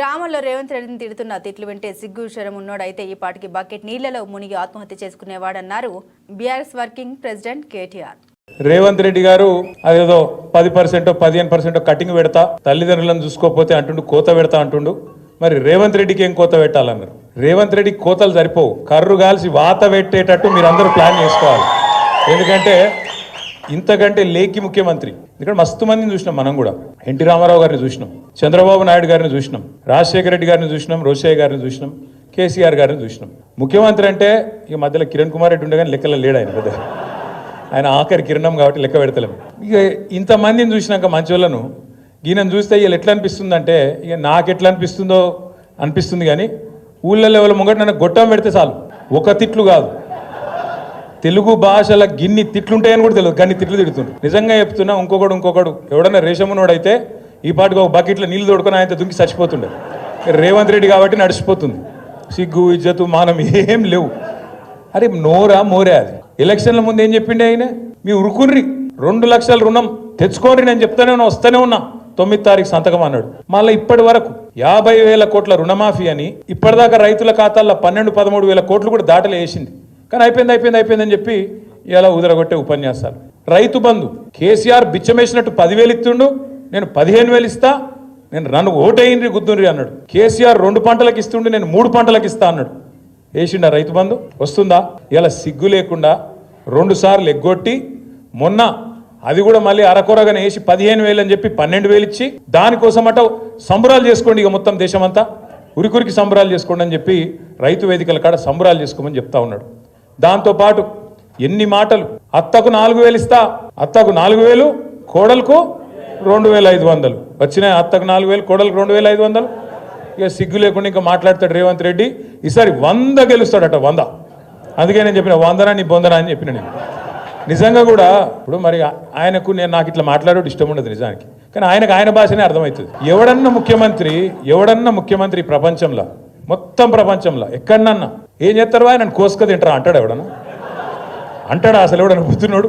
గ్రామంలో రేవంత్ రెడ్డిని తిడుతున్న తిట్లు వింటే సిగ్గు శరం ఉన్నోడైతే ఈ పాటికి బకెట్ నీళ్లలో మునిగి ఆత్మహత్య చేసుకునేవాడన్నారు BRS working president KTR. Revanth Reddy గారు అదేదో 10% 15% కటింగ్ పెడతా తల్లిదండ్రులను చూసుకోకపోతే అంటుండు కోత పెడతా అంటుండు. మరి రేవంత్ రెడ్డికి ఏం కోత పెట్టాలన్నారు? రేవంత్ రెడ్డికి కోతలు సరిపోవు, కర్రు కాల్సి వాత పెట్టేటట్టు మీరందరూ ప్లాన్ చేసుకోవాలి. ఎందుకంటే ఇంతకంటే లేకి ముఖ్యమంత్రి ఇక్కడ మస్తు మందిని చూసినాం. మనం కూడా ఎన్టీ రామారావు గారిని చూసినాం, చంద్రబాబు నాయుడు గారిని చూసినాం, రాజశేఖర రెడ్డి గారిని చూసినాం, రోషయ్య గారిని చూసినాం, కేసీఆర్ గారిని చూసినాం. ముఖ్యమంత్రి అంటే ఇక మధ్యలో కిరణ్ కుమార్ రెడ్డి ఉండగానే లెక్కలో లేడు ఆయన పెద్ద, ఆయన ఆఖరి కిరణం కాబట్టి లెక్క పెడతలేం. ఇక ఇంతమందిని చూసినాక మంచోళ్ళను ఈయనను చూస్తే వీళ్ళు ఎట్లా అనిపిస్తుందంటే ఇక నాకు ఎట్లా అనిపిస్తుందో అనిపిస్తుంది. కానీ ఊళ్ళో ఎవరి ముంగట నన్ను గొట్టం పెడితే చాలు, ఒక తిట్లు కాదు, తెలుగు భాషల గిన్ని తిట్లుంటాయని కూడా తెలియదు, గన్ని తిట్లు తిడుతుండ్రు. నిజంగా చెప్తున్నా, ఇంకొకడు ఎవడన్నా రేషమునోడైతే ఈ పాటికి ఒక బకెట్లో నీళ్ళు తోడుకొని ఆయన దుంకి చచ్చిపోతుండే. రేవంత్ రెడ్డి కాబట్టి నడిచిపోతుంది. సిగ్గు ఇజ్జతు మానం ఏం లేవు. అరే నోరా మోరే అది. ఎలక్షన్ల ముందు ఏం చెప్పిండే ఆయన? మీ ఉరుకుర్రి 2 లక్షల రుణం తెచ్చుకోండి, నేను చెప్తానే ఉన్నా, వస్తూనే ఉన్నా, 9వ తారీఖు సంతకం అన్నాడు. మళ్ళీ ఇప్పటి వరకు 50,000 కోట్ల రుణమాఫీ అని ఇప్పటిదాకా రైతుల ఖాతాల్లో 12-13 వేల కోట్లు కూడా దాటలు వేసింది. కానీ అయిపోయిందని చెప్పి ఇలా ఉదరగొట్టే ఉపన్యాసాలు. రైతు బంధు కేసీఆర్ బిచ్చమేసినట్టు 10,000 ఇస్తుండు, నేను 15,000 ఇస్తా, నేను నన్ను ఓటేయండి గుద్దుండ్రి అన్నాడు. కేసీఆర్ 2 పంటలకు ఇస్తుండే, నేను 3 పంటలకు ఇస్తా అన్నాడు. వేసిండా రైతు బంధు? వస్తుందా? ఇలా సిగ్గు లేకుండా 2 సార్లు ఎగ్గొట్టి మొన్న అది కూడా మళ్ళీ అరకొరగానే వేసి 15,000 అని చెప్పి 12,000 ఇచ్చి దానికోసం అట సంబరాలు చేసుకోండి, ఇక మొత్తం దేశమంతా ఉరికురికి సంబరాలు చేసుకోండి అని చెప్పి రైతు వేదికల కాడ సంబరాలు చేసుకోమని చెప్తా ఉన్నాడు. దాంతోపాటు ఎన్ని మాటలు! అత్తకు 4,000 ఇస్తా, అత్తకు 4,000, కోడలకు 2,500 వచ్చినాయి. అత్తకు 4,000, కోడలకు 2,500. ఇక సిగ్గు లేకుండా ఇంకా మాట్లాడతాడు రేవంత్ రెడ్డి. ఈసారి 100 గెలుస్తాడట, 100. అందుకే నేను చెప్పిన 100 నీ బొందనా అని చెప్పిన నేను. నిజంగా కూడా ఇప్పుడు మరి ఆయనకు నాకు ఇట్లా మాట్లాడేది ఇష్టం ఉండదు నిజానికి, కానీ ఆయనకు ఆయన భాషనే అర్థమవుతుంది. ఎవడన్నా ముఖ్యమంత్రి ప్రపంచంలో, మొత్తం ప్రపంచంలో ఎక్కడన్నా ఏం చేస్తారు? ఆయన కోసుక తింటారా అంటాడు? ఎవడన్నా అంటాడా? అసలు ఎవడన్నా బుద్ధినోడు?